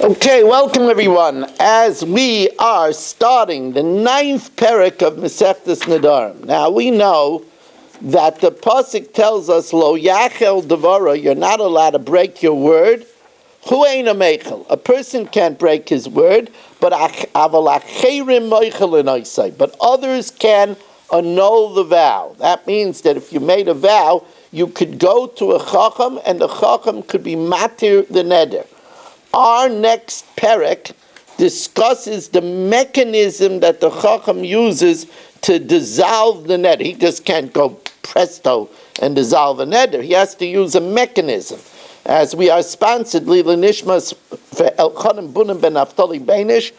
Okay, welcome everyone. As we are starting the 9th parak of Masechtas Nedarim. Now we know that the pasuk tells us, "Lo yachel devara," you're not allowed to break your word. Hu ein a meichel. A person can't break his word, but aval acherim meichel inaisai. But others can annul the vow. That means that if you made a vow, you could go to a chacham, and the chacham could be matir the neder. Our next parak discusses the mechanism that the Chacham uses to dissolve the neder. He just can't go presto and dissolve a neder. He has to use a mechanism. As we are sponsored, Lila Nishmas for Elchanan Bunim ben Naftali Beinish,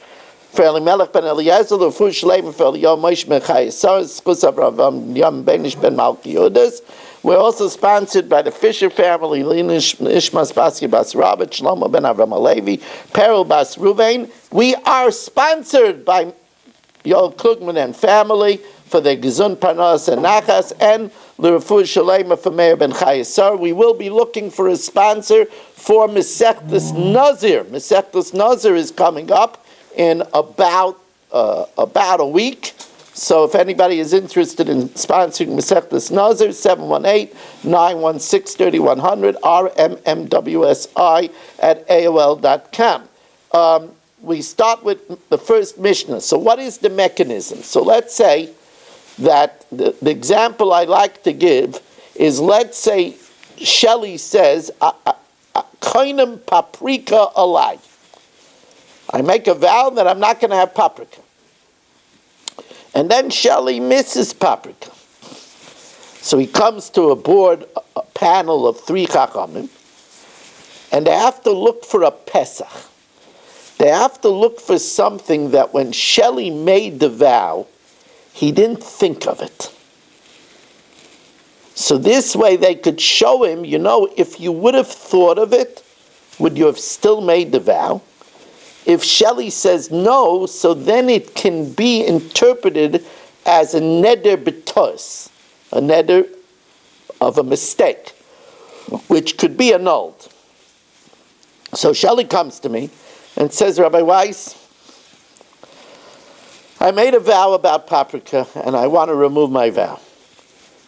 for Elimelech ben Eliezer, Lefu Shleim for Yomis Mechayesar, Skus Avraham Yom Beinish ben Malki Yudas. We're also sponsored by the Fisher family, Ishmas Basi Bas Rabbat, Shlomo ben Avram Alevi, Peril Bas Ruvain. We are sponsored by Yoel Klugman and family for the Gezun Parnas and Nachas, and L'Refu Shalema for Meir ben Chayesar. We will be looking for a sponsor for Masechtas Nazir. Masechtas Nazir is coming up in about a week. So if anybody is interested in sponsoring Masechtas Nazir, 718-916-3100, rmmwsi@aol.com. We start with the first Mishna. So what is the mechanism? So let's say that the example I like to give is, let's say Shelley says, "Koinem paprika alai." I make a vow that I'm not going to have paprika. And then Shelley misses paprika. So he comes to a panel of 3 chachamim, and they have to look for a Pesach. They have to look for something that when Shelley made the vow, he didn't think of it. So this way they could show him, if you would have thought of it, would you have still made the vow? If Shelley says no, so then it can be interpreted as a neder betos, a neder of a mistake, which could be annulled. So Shelley comes to me and says, "Rabbi Weiss, I made a vow about paprika and I want to remove my vow."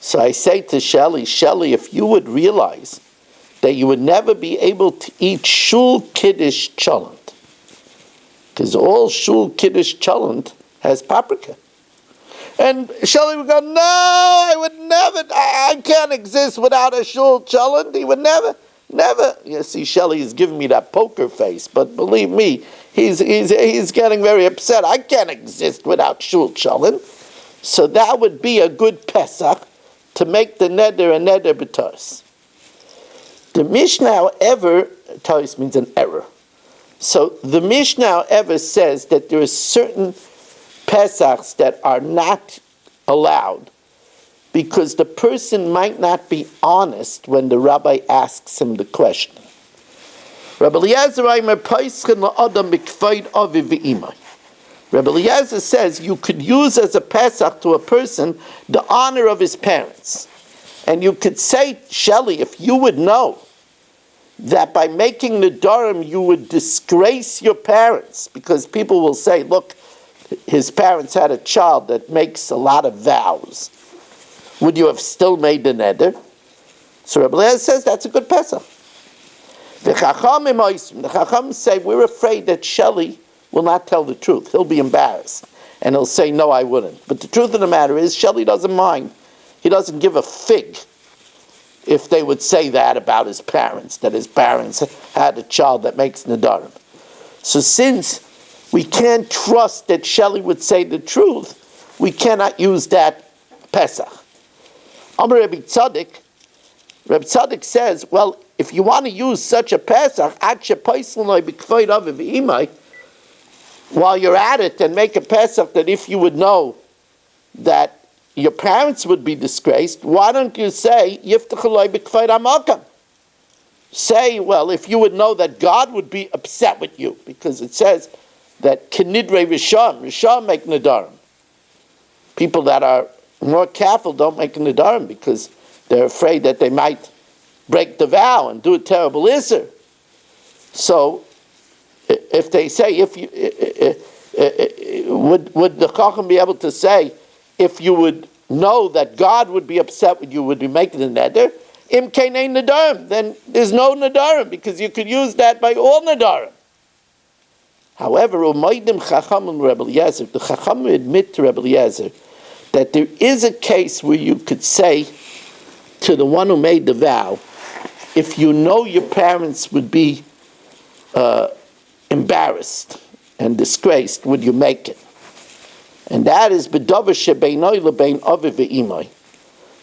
So I say to Shelley, "Shelley, if you would realize that you would never be able to eat shul kiddush cholent, because all shul kiddush cholent has paprika." And Shelley would go, "No, I would never, I can't exist without a shul cholent." He would never. You see, Shelley is giving me that poker face, but believe me, he's getting very upset. I can't exist without shul cholent. So that would be a good Pesach to make the neder a neder b'tos. The Mishna, however, tos means an error. So the Mishna, however, says that there are certain Pesachs that are not allowed because the person might not be honest when the rabbi asks him the question. Rabbi Eliezer says you could use as a Pesach to a person the honor of his parents. And you could say, Shelley, if you would know that by making Nedarim you would disgrace your parents, because people will say, look, his parents had a child that makes a lot of vows, would you have still made the neder? So Rabbi Eliezer says that's a good Pesach. The Chacham say, we're afraid that Shelley will not tell the truth. He'll be embarrassed. And he'll say, no, I wouldn't. But the truth of the matter is, Shelley doesn't mind. He doesn't give a fig if they would say that about his parents, that his parents had a child that makes Nedarim. So since we can't trust that Shelley would say the truth, we cannot use that Pesach. Amar Rabbi Tzadok says, well, if you want to use such a Pesach, while you're at it, and make a Pesach that if you would know that your parents would be disgraced, why don't you say, say, well, if you would know that God would be upset with you, because it says that Kenidre Rishon make Nedarim. People that are more careful don't make Nedarim because they're afraid that they might break the vow and do a terrible Isser. So if they say, if you, would the Chacham be able to say, if you would know that God would be upset with you, would be making a neder, im keinei nedarim, then there's no nedarim, because you could use that by all nedarim. However, Umaydim Chacham and Rebbe Eliezer, the Chacham admit to Rebbe Eliezer that there is a case where you could say to the one who made the vow, if you know your parents would be embarrassed and disgraced, would you make it? And that is B'davar shebeinoi lebein avi ve'imoi.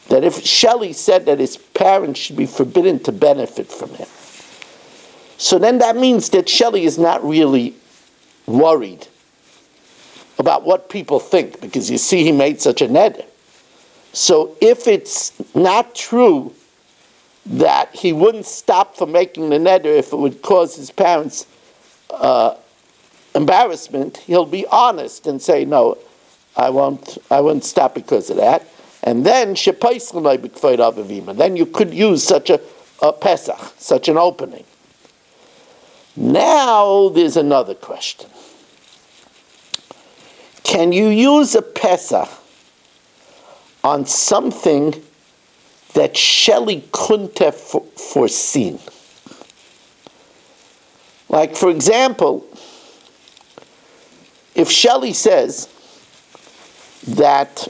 That if Shelley said that his parents should be forbidden to benefit from him, so then that means that Shelley is not really worried about what people think, because you see he made such a neder. So if it's not true that he wouldn't stop from making the neder if it would cause his parents embarrassment, he'll be honest and say, no, I won't stop because of that. And then then you could use such a Pesach, such an opening. Now there's another question. Can you use a Pesach on something that Shelley couldn't have foreseen? Like, for example, if Shelley says that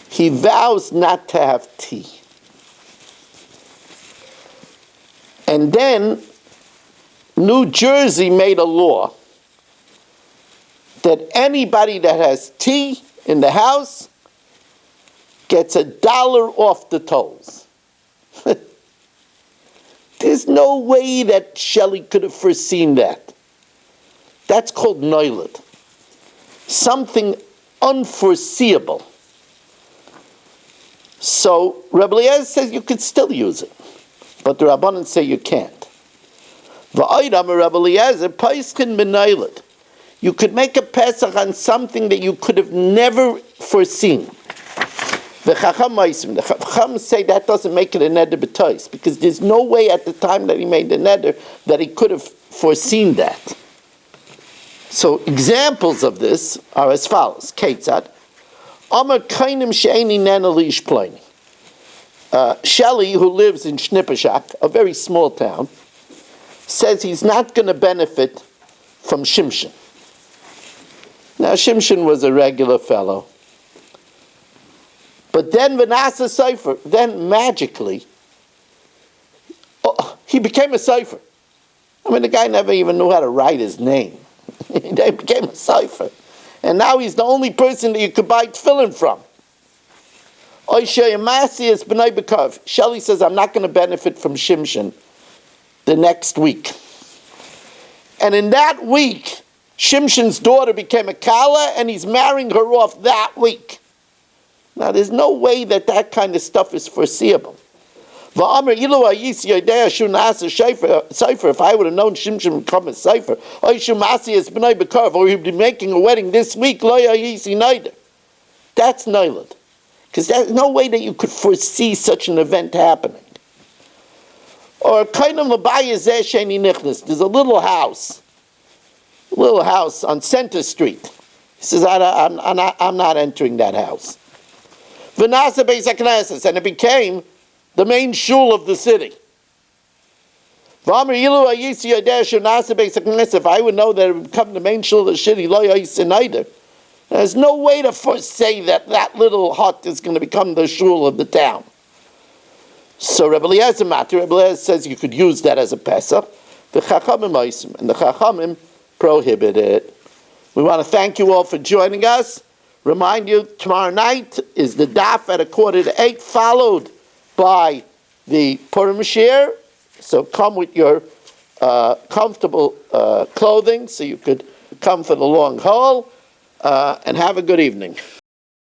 he vows not to have tea, and then New Jersey made a law that anybody that has tea in the house gets $1 off the tolls. There's no way that Shelley could have foreseen that. That's called noilad. Something unforeseeable. So Rebbe Eliezer says you could still use it, but the Rabbanan say you can't. V'oidam Rebbe Eliezer paiskin b'noilad. You could make a Pesach on something that you could have never foreseen. The Chacham say that doesn't make it a neder b'tois, because there's no way at the time that he made the neder that he could have foreseen that. So examples of this are as follows. Ketzad, Amar kainim she'eni nena liish ploini. Shelley, who lives in Shnipashak, a very small town, says he's not going to benefit from Shimshon. Now, Shimshon was a regular fellow. But then Vanasa Sefer, then magically, he became a Sefer. I mean, the guy never even knew how to write his name. He became a Sefer. And now he's the only person that you could buy tefillin from. Shelley says, I'm not going to benefit from Shimshon the next week. And in that week, Shimshon's daughter became a Kala, and he's marrying her off that week. Now, there's no way that that kind of stuff is foreseeable. If I would have known Shimshon would come as Sefer, or he'd be making a wedding this week, that's Noilad. Because there's no way that you could foresee such an event happening. Or there's a little house on Center Street. He says, I'm not entering that house. And it became the main shul of the city. If I would know that it would become the main shul of the city, there's no way to foresee that that little hut is going to become the shul of the town. So Rebbe Eliezer says you could use that as a Pesach. The Chachamim and the Chachamim prohibit it. We want to thank you all for joining us. Remind you, tomorrow night is the daf at 7:45, followed by the Purim Shir. So come with your comfortable clothing so you could come for the long haul, and have a good evening.